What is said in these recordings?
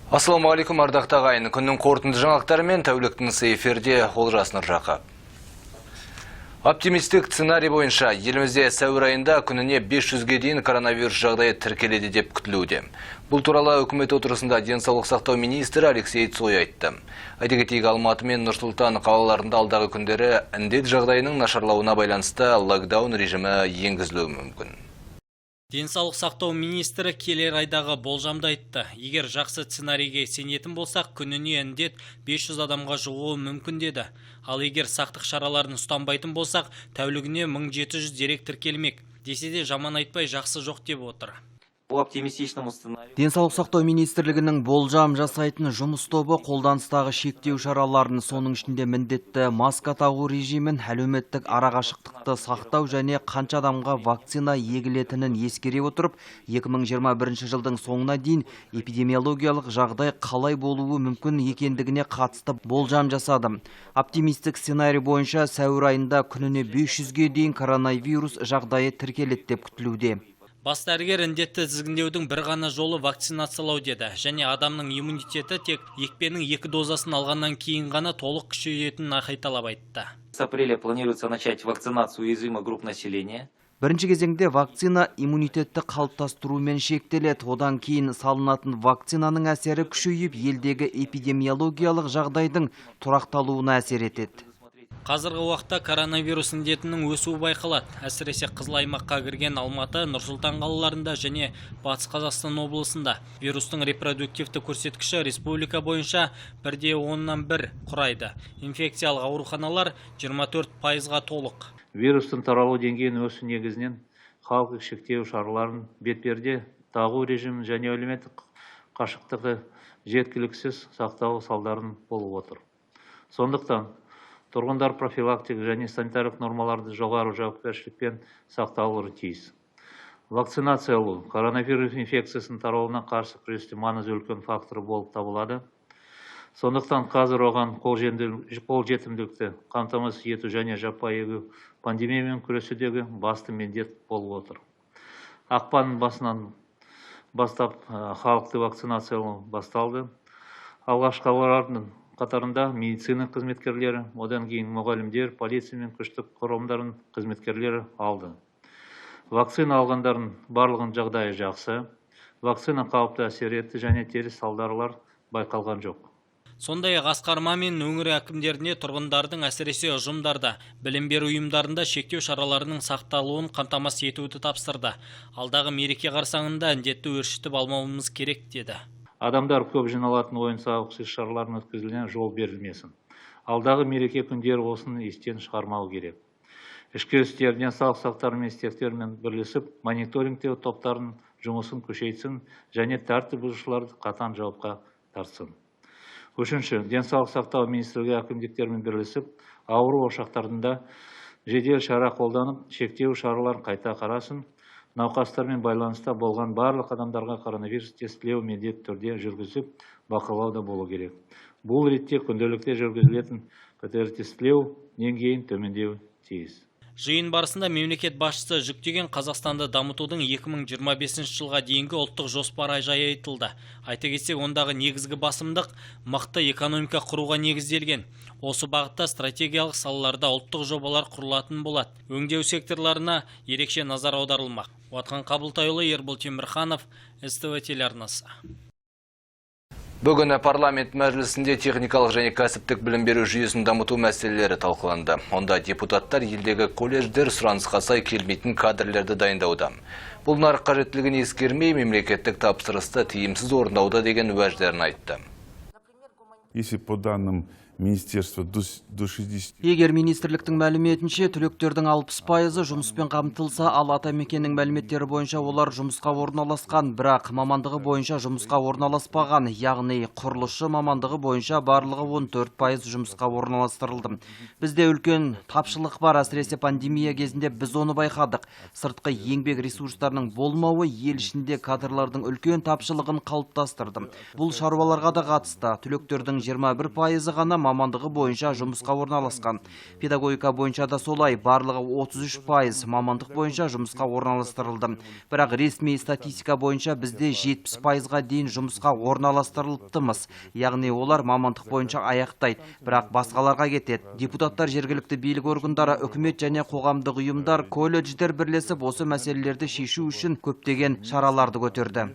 Ассалаумағалейкум ардақтағы ағайын. Күннің қорытынды жаңалықтарымен тәуліктің эфирде Олжас Нұржақып. Оптимистік сценарий бойынша елімізде сәуір айында күніне 500-ге дейін коронавирус жағдайы тіркеледі деп күтілуде. Бұл туралы үкімет отырысында денсаулық сақтау министрі Алексей Цой айтты. Айта кетейік, Алматы мен Нұр-Сұлтан қалаларында алдағы күндері індет жағдайының нашарлауына байланысты локдаун режимі енгізілуі мүмкін. Денсаулық сақтау министрі келер айдағы болжамды айтты. Егер жақсы сценарийге сенетін болсақ, күніне індет 500 адамға жұғуы мүмкін деді. Ал егер сақтық шараларын ұстанбайтын болсақ, тәулігіне 1700 дерек тіркелмек. Десе де жаман айтпай жақсы жоқ деп отыр. Денсаулық сақтау министрлігінің болжам жасайтын жұмыс тобы қолданыстағы шектеу шараларын, соның ішінде міндетті маска тағу режимін, әлеуметтік арақашықтықты сақтау және қанша адамға вакцина егілетінін ескере отырып, 2021 жылдың соңына дейін эпидемиологиялық жағдай қалай болуы мүмкін екендігіне қатысты болжам жасады. Оптимистік сценарий бойынша сәуір айында күніне 500-ге дейін коронавирус жағдайы тіркеледі деп күтілуде. Бас дәрігер індетті тізгіндеудің бір ғана жолы вакцинациялау деді, және адамның иммунитеті тек екпенің 2 дозасын алғаннан кейін ғана толық күшейетінін қайталап айтты. С апреля планируется начать вакцинацию уязвимых групп населения. Бірінші кезеңде вакцина иммунитетті қалыптастырумен шектеледі. Одан кейін салынатын вакцинаның әсері күшейіп, елдегі эпидемиологиялық жағдайдың тұрақталуына әсер етеді. Қазіргі уақытта коронавирус індетінің өсуі байқалады. Әсіресе қызыл аймаққа кірген Алматы, Нұр-Сұлтан қалаларында және Батыс Қазақстан облысында. Вирустың репродуктивті көрсеткіші республика бойынша 1,1 құрайды. Инфекциялық ауруханалар 24%-ға толық. Вирустың таралу деңгейін өсу негізінен халық шектеу шараларын, бетперде тағу режимін және әлеуметтік қашықтықты жеткіліксіз сақтау салдарын болып отыр. Сондықтан тұрғындар профилактик және санитарлық нормаларды жоғары жауапкершілікпен сақтаулары тиіс. Вакцинациялау коронавирус инфекциясының тарауына қарсы күресте маңызы үлкен фактор болып табылады. Сондықтан қазір оған қолжетімділікті қамтамасыз ету және жаппай егу пандемиямен күресудегі басты міндет болып отыр. Ақпанның басынан бастап халықты вакцинациялау басталды. Алғашқылардың қатарында медицина қызметкерлері, одан кейін мұғалімдер, полиция мен күштік құрылымдардың қызметкерлері алды. Вакцина алғандардың барлығын жағдайы жақсы, вакцина қалыпты әсер етті және теріс салдарлар байқалған жоқ. Сондай-ақ Асқар Мамин өңір әкімдеріне тұрғындардың әсіресе ұжымдарда, білім беру ұйымдарында шектеу шараларының сақталуын қамтамасыз етуді тапсырды. Алдағы мереке қарсаңында індетті өршітіп алмауымыз керек деді. Адамдар көп жиналатын ойын-сауық іс-шараларын өткізілген жол берілмесін. Алдағы мереке күндері осыны естен шығармау керек. Ішкі істер денсаулық сақтау министрліктерімен бірлесіп, мониторингтеу топтарының жұмысын күшейтсін және тәртіп бұзушыларды қатаң жауапқа тартсын. Үшінші, денсаулық сақтау министрлігі әкімдіктерімен бірлесіп, ауру ошақтарында жедел шара қолданып, шектеу шараларын қайта қарасын. Науқастармен байланыста болған барлық адамдарға коронавирус тестілеу міндетті түрде жүргізіп, бақылауда болу керек. Бұл ретте күнделікті жүргізілетін ПЦР тестілеу деңгейін төмендеуі тиіс. Жиын барысында мемлекет басшысы жүктеген Қазақстанды дамытудың 2025 жылға дейінгі ұлттық жоспары жайы айтылды. Айта кетсек, ондағы негізгі басымдық мықты экономика құруға негізделген. Осы бағытта стратегиялық салаларда ұлттық жобалар құрылатын болады. Өңдеу секторларына ерекше назар аударылмақ. Уатқан Қабылтайұлы, Ербол Темірханов, СТВ телеарнасы. Бүгін парламент мәжілісінде техникалық және кәсіптік білім беру жүйесін дамыту мәселелері талқыланды. Онда депутаттар елдегі колледждер сұранысқа сай келмейтін кадрлерді дайындауда. Бұл нарық қажеттілігін ескермей, мемлекеттік тапсырысты тиімсіз орындауда деген уәждерін айтты. Если по данным министерства до 60. Егер министрліктің мәліметінше түлектердің 60% жұмыспен қамтылса, ал атамекеннің мәліметтері бойынша олар жұмысқа орналасқан, бірақ мамандығы бойынша жұмысқа орналаспаған, яғни құрылысшы мамандығы бойынша барлығы 14% жұмысқа орналастырылды. Бізде үлкен тапшылық бар, әсіресе пандемия кезінде біз оны байқадық. Сыртқы еңбек ресурстарының болмауы ел ішінде кадрлардың үлкен тапшылығын қалыптастырды. Бұл шаруаларға да қатысты. Түлектердің 21% ғана мамандығы бойынша жұмысқа орналасқан. Педагогика бойынша да солай, барлығы 33% мамандық бойынша жұмысқа орналастырылды. Бірақ ресми статистика бойынша бізде 70%-ға дейін жұмысқа орналастырылыптымыз. Яғни олар мамандық бойынша аяқтайды, бірақ басқаларға кетеді. Депутаттар, жергілікті билік органдары, үкімет және қоғамдық ұйымдар, колледждер бірлесіп осы мәселелерді шешу үшін көптеген шараларды көтерді.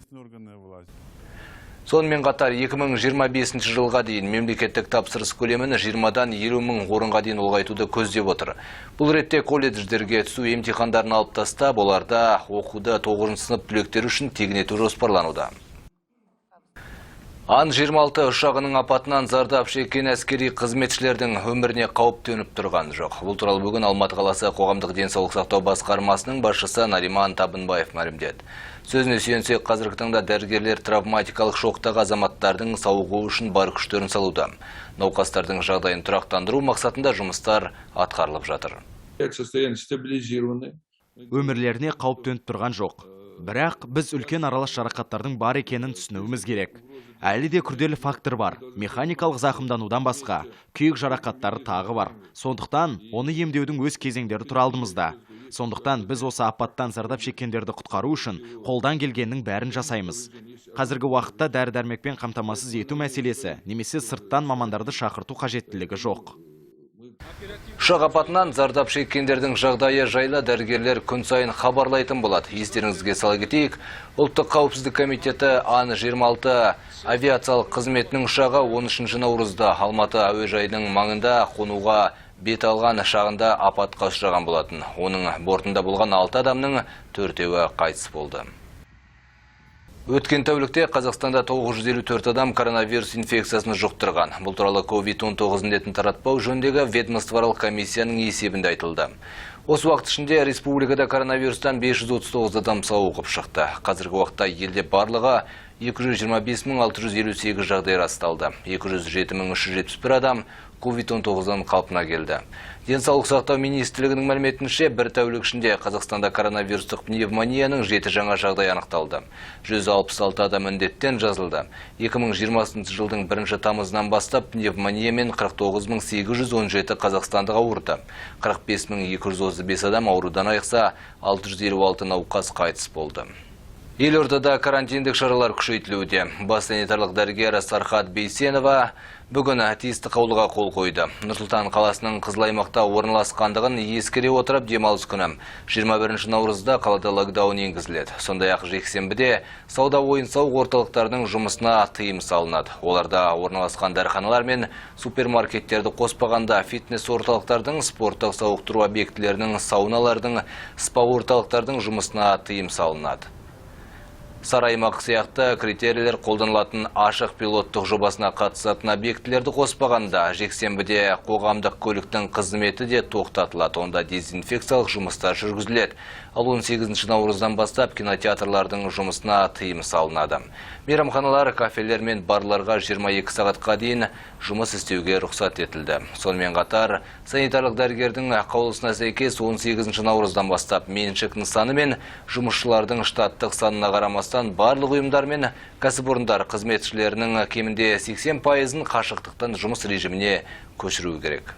Сонымен қатар 2025 жылға дейін мемлекеттік тапсырыс көлемін 20-дан 50 мың орынға дейін ұлғайтуды көздеп отыр. Бұл ретте колледждерге түсу емтихандарын алып тастап, оларда оқуды 9 сынып түлектері үшін тегін ету жоспарлануда. Ан-26 ұшағының апатынан зардап шеккен әскери қызметшілердің өміріне қауіп төніп тұрған жоқ. Бұл туралы бүгін Алматы қаласы қоғамдық денсаулық сақтау басқармасының басшысы Нариман Табынбаев мәлімдеді. Сөзіне сүйенсек, қазіргі таңда дәрігерлер травматикалық шоқтағы азаматтардың сауығуы үшін бар күштерін салуда. Науқастардың жағдайын тұрақтандыру мақсатында жұмыстар атқарылып жатыр. Өмірлеріне қауіп төніп тұрған жоқ. Бірақ біз үлкен аралас жарақаттардың бар екенін түсінуіміз керек. Әлі де күрделі фактор бар. Механикалық зақымданудан басқа, күйік жарақаттары тағы бар. Сондықтан оны емдеудің өз кезеңдері тұр алдымызда. Сондықтан біз осы апаттан зардап шеккендерді құтқару үшін қолдан келгеннің бәрін жасаймыз. Қазіргі уақытта дәрі-дәрмекпен қамтамасыз ету мәселесі немесе сырттан мамандарды шақырту қажеттілігі жоқ. Ұшақ апатынан зардап шеккендердің жағдайы жайлы дәрігерлер күн сайын хабарлайтын болады. Естеріңізге сала кетейік, Ұлттық қауіпсіздік комитеті Ан-26 авиациялық қызметінің ұшағы 13 наурызда Алматы әуежайының маңында қонуға бет алған шағында апатқа ұшыраған болатын. Оның бортында болған 6 адамның 4-еуі қайтыс болды. Өткен тәулікте Қазақстанда 954 адам коронавирус инфекциясын жұқтырған. Бұл туралы COVID-19 індетін таратпау жөніндегі ведомствоаралық комиссияның есебінде айтылды. Осы уақыт ішінде республикада коронавирустан 539 адам сауығып шықты. Қазіргі уақытта елде барлығы 225.658 жағдай расталды. 207.371 адам COVID-19-дан қалпына келді. Денсаулық сақтау министрлігінің мәліметінше, бір тәулік ішінде Қазақстанда коронавирустық пневмонияның 7 жаңа жағдай анықталды. 166 адам індеттен жазылды. 2020 жылдың 1 тамызынан бастап пневмониямен 49.817 қазақстандық ауырды. 45.235 адам аурудан айықса, 656 науқас қайтыс болды. Елордада карантиндік шаралар күшейтілуде. Бас санитарлық дәрігер Сархат Бейсенова бүгін тиісті қаулыға қол қойды. Нұр-Сұлтан қаласының қызыл аймақта орналасқандығын ескере отырып, демалыс күні 21 наурызда қалада локдаун енгізіледі. Сондай-ақ жексенбіде сауда ойын-сауық орталықтарының жұмысына тыйым салынады. Оларда орналасқан дәріханалар мен супермаркеттерді қоспағанда фитнес орталықтардың, спорттық сауықтыру объектілерінің, сауналардың, спа орталықтардың жұмысына тыйым салынады. Сараймақ сияқты критерийлер қолданылатын ашық пилоттық жобасына қатысатын объектілерді қоспағанда жексенбіде қоғамдық көліктің қызметі де тоқтатылады. Онда дезинфекциялық жұмыстар жүргізіледі. Ал 18 наурыздан бастап кинотеатрлардың жұмысына тыйым салынады. Мейрамханалар, кафелер мен барларға 22 сағатқа дейін жұмыс істеуге рұқсат етілді. Сонымен қатар, санитарлық дәрігердің қаулысына сәйкес 18 наурыздан бастап меншік нысаны мен жұмысшылардың штаттық санына қарамастан барлық ұйымдар мен кәсіпорындар қызметшілерінің кемінде 80%-ын қашықтықтан жұмыс режиміне көшіру керек.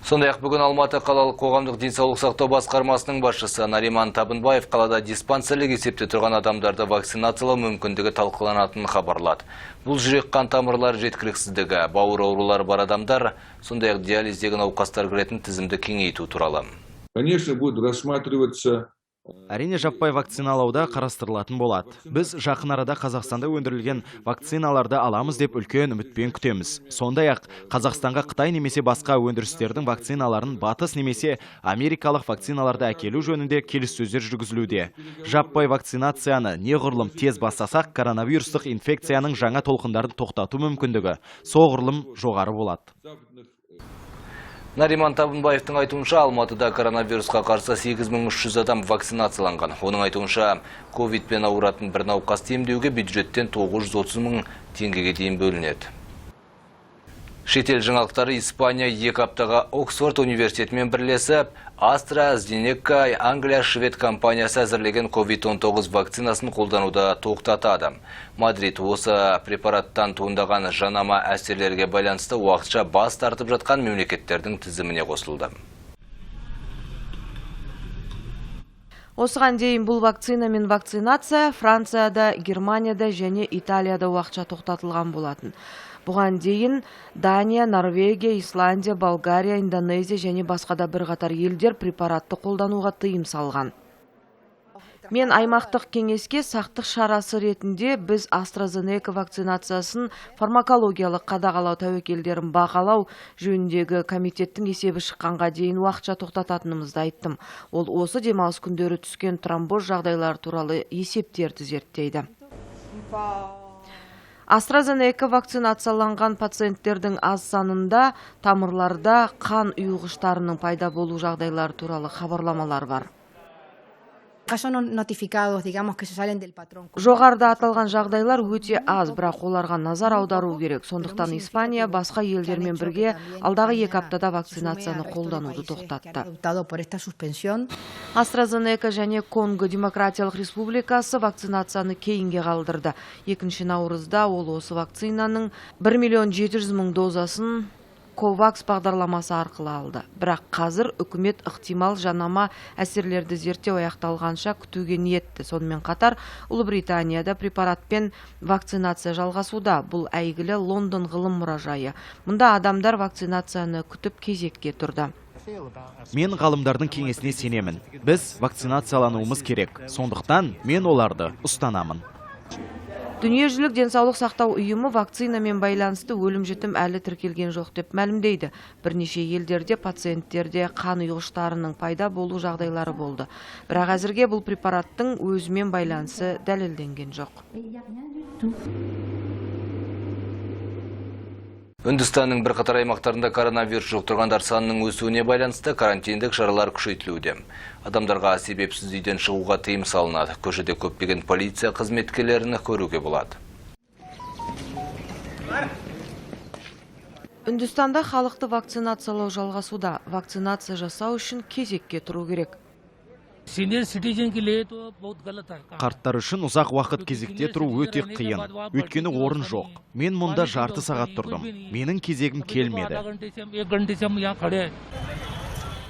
Сондай-ақ бүгін Алматы қалалық қоғамдық денсаулық сақтау басқармасының басшысы Нариман Табынбаев қалада диспансерлік есепте тұрған адамдарды вакцинациялау мүмкіндігі талқыланатынын хабарлады. Бұл жүрек қан тамырлары жеткіліксіздігі, бауыр аурулары бар адамдар, сондай-ақ диализдегі науқастар кіретін тізімді кеңейту туралы. Конечно, будет рассматриваться. Әрине жаппай вакциналауда қарастырылатын болады. Біз жақын арада Қазақстанда өндірілген вакциналарды аламыз деп үлкен үмітпен күтеміз. Сондай-ақ Қазақстанға Қытай немесе басқа өндірістердің вакциналарын батыс немесе америкалық вакциналарды әкелу жөнінде келіссөздер жүргізілуде. Жаппай вакцинацияны неғұрлым тез бастасақ, коронавирустық инфекцияның жаңа толқындарын тоқтату мүмкіндігі соғұрлым жоғары болады. Нариман Табынбаевтың айтуынша, Алматыда коронавирусқа қарсы 8300 адам вакцинацияланған. Оның айтуынша, ковидпен ауыратын бір науқасты емдеуге бюджеттен 930 мың теңгеге дейін бөлінеді. Шетел жаңалықтары: Испания 2 аптаға Оксфорд университетімен бірлесіп AstraZeneca Англия швед компаниясы әзірлеген COVID-19 вакцинасын қолдануда тоқтатады. Мадрид осы препараттан туындаған жанама әсерлерге байланысты уақытша бас тартып жатқан мемлекеттердің тізіміне қосылды. Осыған дейін бұл вакцина мен вакцинация Францияда, Германияда және Италияда уақытша тоқтатылған болатын. Бұған дейін Дания, Норвегия, Исландия, Болгария, Индонезия және басқа да бірқатар елдер препаратты қолдануға тыйым салған. Мен аймақтық кеңеске сақтық шарасы ретінде біз AstraZeneca вакцинациясын фармакологиялық қадағалау тәуекелдерін бағалау жөніндегі комитеттің есебі шыққанға дейін уақытша тоқтататынымызды айттым. Ол осы демалыс күндері түскен тромбоз жағдайлар туралы есептерді зерттейді. AstraZeneca вакцинацияланған пациенттердің аз санында тамырларда қан ұйғыштарының пайда болу жағдайлар туралы хабарламалар бар. Жоғарыда аталған жағдайлар өте аз, бірақ оларға назар аудару керек. Сондықтан Испания басқа елдермен бірге алдағы 2 аптада вакцинацияны қолдануды тоқтатты. AstraZeneca және Конго Демократиялық Республикасы вакцинацияны кейінге қалдырды. 2 наурызда ол осы вакцинаның 1.700.000 дозасын COVAX бағдарламасы арқылы алды. Бірақ қазір үкімет ықтимал жанама әсерлерді зерттеу аяқталғанша күтуге ниетті. Сонымен қатар Ұлыбританияда препаратпен вакцинация жалғасуда. Бұл әйгілі Лондон ғылым мұражайы. Мұнда адамдар вакцинацияны күтіп кезекке тұрды. Мен ғалымдардың кеңесіне сенемін. Біз вакцинациялануымыз керек. Сондықтан мен оларды ұстанамын. Дүниежүзілік денсаулық сақтау ұйымы вакцинамен байланысты өлім-жітім әлі тіркелген жоқ деп мәлімдейді. Бірнеше елдерде пациенттерде қан ұйғыштарының пайда болу жағдайлары болды. Бірақ әзірге бұл препараттың өзімен байланысы дәлелденген жоқ. Үндістанның бірқатар аймақтарында коронавирус жұқтырғандар санының өсуіне байланысты карантиндік шаралар күшейтілуде. Адамдарға себепсіз үйден шығуға тыйым салынады. Көшеде көптеген полиция қызметкерлерін көруге болады. Үндістанда халықты вакцинациялау жалғасуда. Вакцинация жасау үшін кезекке тұру керек. Қарттар үшін ұзақ уақыт кезекте тұру өте қиын. Өйткені орын жоқ. Мен мұнда жарты сағат тұрдым. Менің кезегім келмеді.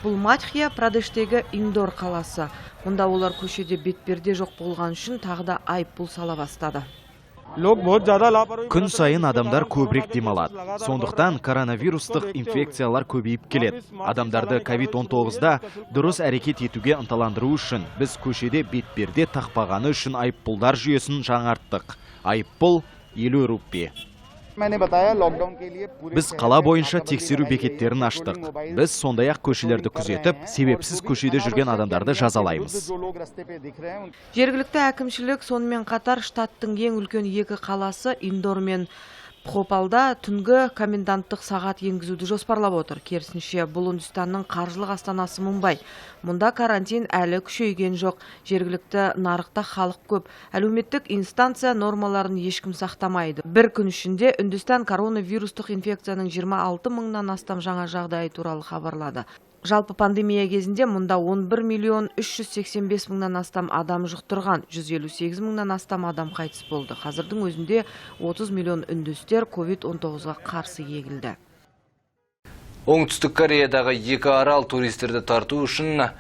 Бұл Мадхья Прадештегі Индор қаласы. Мұнда олар көшеде бетперде жоқ болған үшін тағы да айыппұл сала бастады. Күн сайын адамдар көбірек демалады. Сондықтан коронавирустық инфекциялар көбейіп келеді. Адамдарды COVID-19-да дұрыс әрекет етуге ынталандыру үшін біз көшеде бетперде тақпағаны үшін айыппұлдар жүйесін жаңарттық. Айыппұл 50 рупия. Біз қала бойынша тексеру бекеттерін аштық. Біз сондай-ақ көшелерді күзетіп, себепсіз көшеде жүрген адамдарды жазалаймыз. Жергілікті әкімшілік сонымен қатар штаттың ең үлкен 2 қаласы Индор мен Бхопалда түнгі коменданттық сағат енгізуді жоспарлап отыр. Керісінше, бұл Үндістанның қаржылық астанасы Мумбай. Мұнда карантин әлі күшейген жоқ. Жергілікті нарықта халық көп. Әлеуметтік инстанция нормаларын ешкім сақтамайды. Bir күн ішінде Үндістан коронавирустық инфекцияның 26 мыңнан астам жаңа жағдайы туралы хабарлады. Жалпы пандемия кезінде мұнда 11.385.000-нан астам адам жұқтырған, 158 мыңнан астам адам қайтыс болды. Қазірдің өзінде 30 миллион үндістер COVID-19-ға қарсы егілді. Оңтүстік Кореядағы 2 арал туристерді тарту үшін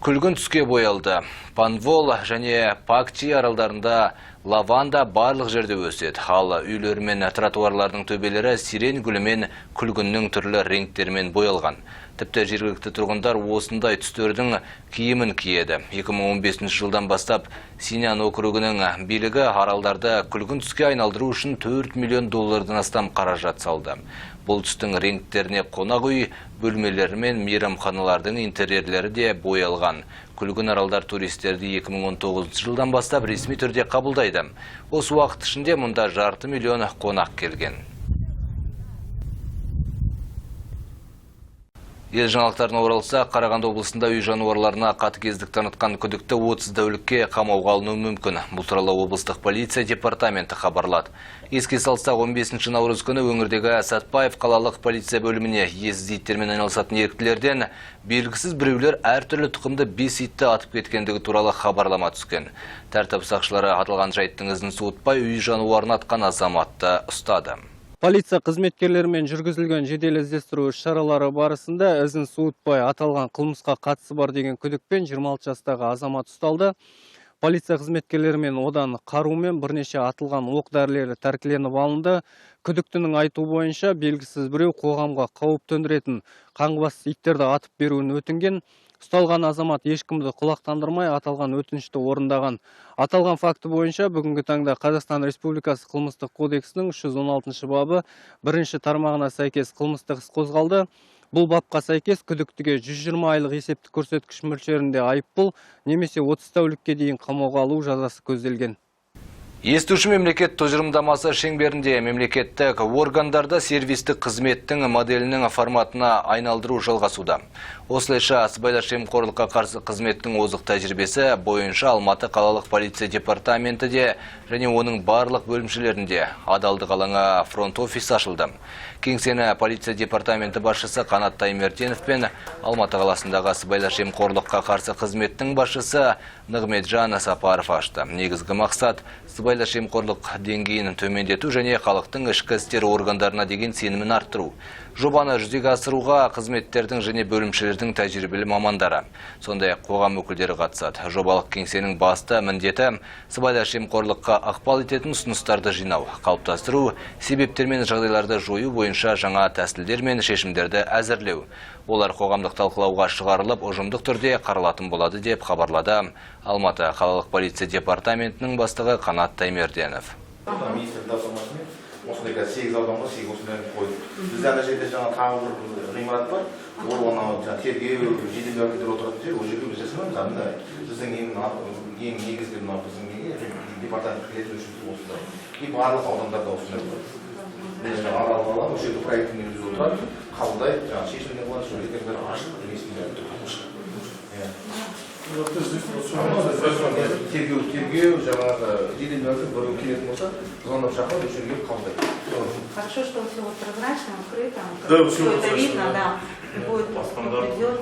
күлгін түске боялды. Панвол және Пакчи аралдарында лаванда барлық жерде өседі. Ал үйлер мен тротуарлардың төбелері сирен гүлімен күлгіннің түрлі реңктермен боялған. Тіпті жергілікті тұрғындар осындай түстердің киімін киеді. 2015 жылдан бастап Синян округінің билігі аралдарды күлгін түске айналдыру үшін $4 миллион астам қаражат салды. Бұл түстің реңктеріне қонақ үй, бөлмелері мен мейрамханалардың интерьерлері де боялған. Күлгін аралдар туристерді 2019 жылдан бастап ресми түрде қабылдайды. Осы уақыт ішінде мұнда $500 миллион қонақ келген. Ел жаңалықтарына оралса, Қарағанды облысында үй жануарларына қатыгездік танытқан күдікті 30 тәулікке қамауға алынуы мүмкін. Бұл туралы облыстық полиция департаменті хабарлады. Еске салсақ, 15 наурыз күні өңірдегі Сәтпаев қалалық полиция бөліміне иесіз иттермен айналысатын еріктілерден белгісіз біреулер әртүрлі тұқымды 5 итті атып кеткендігі туралы хабарлама түскен. Тәртіп сақшылары аталған жайттың ізін суытпай үй жануарын атқан азаматты ұстады. Полиция қызметкерлерімен жүргізілген жедел іздестіру шаралары барысында ізін суытпай аталған қылмысқа қатысы бар деген күдікпен 26 жастағы азамат ұсталды. Полиция қызметкерлерімен одан қарумен бірнеше атылған оқ-дәрілері тәркіленіп алынды. Күдіктінің айтуы бойынша белгісіз біреу қоғамға қауіп төндіретін қаңғыбас иттерді атып беруін өтінген. Ұсталған азамат ешкімді құлақтандырмай аталған өтінішті орындаған. Аталған факті бойынша бүгінгі таңда Қазақстан Республикасы қылмыстық кодексінің 316 бабы 1-ші тармағына сәйкес қылмыстық іс қозғалды. Бұл бапқа сәйкес күдіктіге 120 айлық есептік көрсеткіш мөлшерінде айыппұл немесе 30 тәулікке дейін қамауға алу жазасы көзделген. Естуші мемлекет тұжырымдамасы шеңберінде мемлекеттік органдарда сервистік қызметтің моделінің форматына айналдыру жалғасуда. Осылайша сыбайлас жемқорлыққа қарсы қызметтің озық тәжірибесі бойынша Алматы қалалық полиция департаменті де және оның барлық бөлімшелерінде адалдық алаңы фронт-офис ашылды. Кеңсені полиция департаменті басшысы Қанат Таймерденов пен Алматы қаласындағы сыбайлас жемқорлыққа қарсы қызметтің басшысы Нығметжан Сапаров ашты. Негізгі мақсат сыбайлас жемқорлық деңгейін төмендету және халықтың ішкі істер органдарына деген сенімін арттыру. Жобаны жүзеге асыруға қызметтердің және бөлімшелердің тәжірибелі мамандары, сондай қоғам өкілдері қатысады. Жобалық кеңсенің басты міндеті сыбайлас жемқорлыққа ықпал ететін ұсыныстарды жинау, қалыптастыру, себептер мен жағдайларды жою бойынша жаңа тәсілдер мен шешімдерді әзірлеу. Олар қоғамдық талқылауға шығарылып, ұжымдық түрде қаралатын болады деп хабарлады Алматы қалалық полиция департаментінің бастығы Қанат Таймерденов. Осындай 8 ауданға 8 осындайын қойды. Бізде ана жерде жаңа тағы бір ғимарат бар. Ол оны тергеу, жедел уәкілдер отыратын жер, ол жерге біз жасамаймыз. Біздің ең негізгі біздің департамент қылетін үшін осындай. И барлық аудандарда осындай бар. Аралық алам, осы жерде проекттің негізі отырады, қабылдайды, жаңа шешімдер болады, сол жерге бәрі ашық, ресімдер тергеу, жаңағы жедел уәкіл біреу келетін болса, звондап шақырып, осы жерге қабылдайды. Хорошо, что все вот прозрачно, открыто, все это видно, да, будет придет.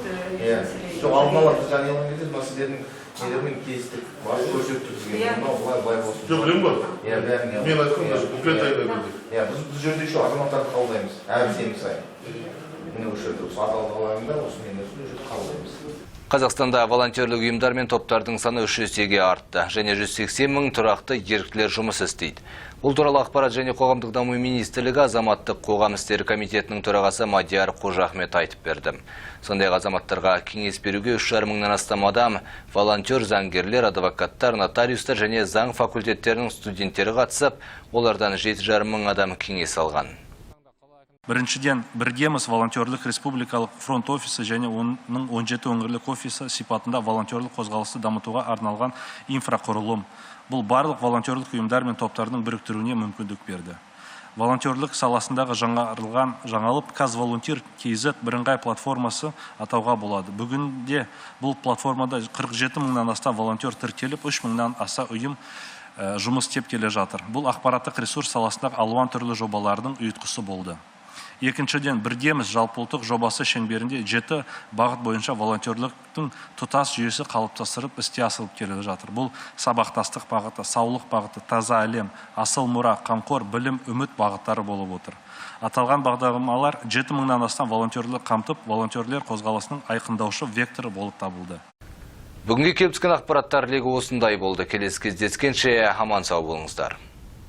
Жоқ, алдын ала біз жаңа елің кетеді, сіздердің нелермен келістік, көрсеттік бізге, былай болсын. Жоқ, білем ба? Мен айтқым, буклет айда көрдік. Біз жерде еще азаматтарды қабылдаймыз, әр сенбі сайын. Міне осы жерде, адалдық алаңында, осы мен жерде қабылдаймыз. Қазақстанда волонтерлік ұйымдар мен топтардың саны 3 есеге артты, және 180 мың тұрақты еріктілер жұмыс істейді. Бұл туралы ақпарат және қоғамдық даму министрлігі азаматтық қоғам істері комитетінің төрағасы Мадияр Қожахмет айтып берді. Сондай азаматтарға кеңес беруге 3,5 мыңнан астам адам, волонтер, заңгерлер, адвокаттар, нотариустар және заң факультеттерінің студенттері қатысып, олардан 7,5 мың адам кеңес алған. Біріншіден, біргеміз волонтерлік республикалық фронт офисі және оның 17 өңірлік офисі сипатында волонтерлік қозғалысты дамытуға арналған инфрақұрылым. Бұл барлық волонтерлік ұйымдар мен топтардың біріктіруіне мүмкіндік берді. Волонтерлік саласындағы жаңалып Казволонтир KZ бірыңғай платформасы атауға болады. Бүгінде бұл платформада 47 мыңнан астам волонтер тіркеліп, 3 мыңнан аса ұйым жұмыс істеп келе жатыр. Бұл ақпараттық ресурс саласындағы алуан түрлі жобалардың ұйытқысы болды. Екіншіден, біргеміз жалпыұлттық жобасы шеңберінде 7 бағыт бойынша волонтерліктің тұтас жүйесі қалыптастырып іске асырылып келе жатыр. Бұл сабақтастық бағыты, саулық бағыты, таза әлем, асыл мұра, қамқор, білім, үміт бағыттары болып отыр. Аталған бағдарламалар 7 мыңнан астам волонтерлік қамтып, волонтерлер қозғалысының айқындаушы векторы болып табылды. Бүгінгі келіп түскен ақпараттар легі осындай болды. Келесі кездескенше аман сау болыңыздар.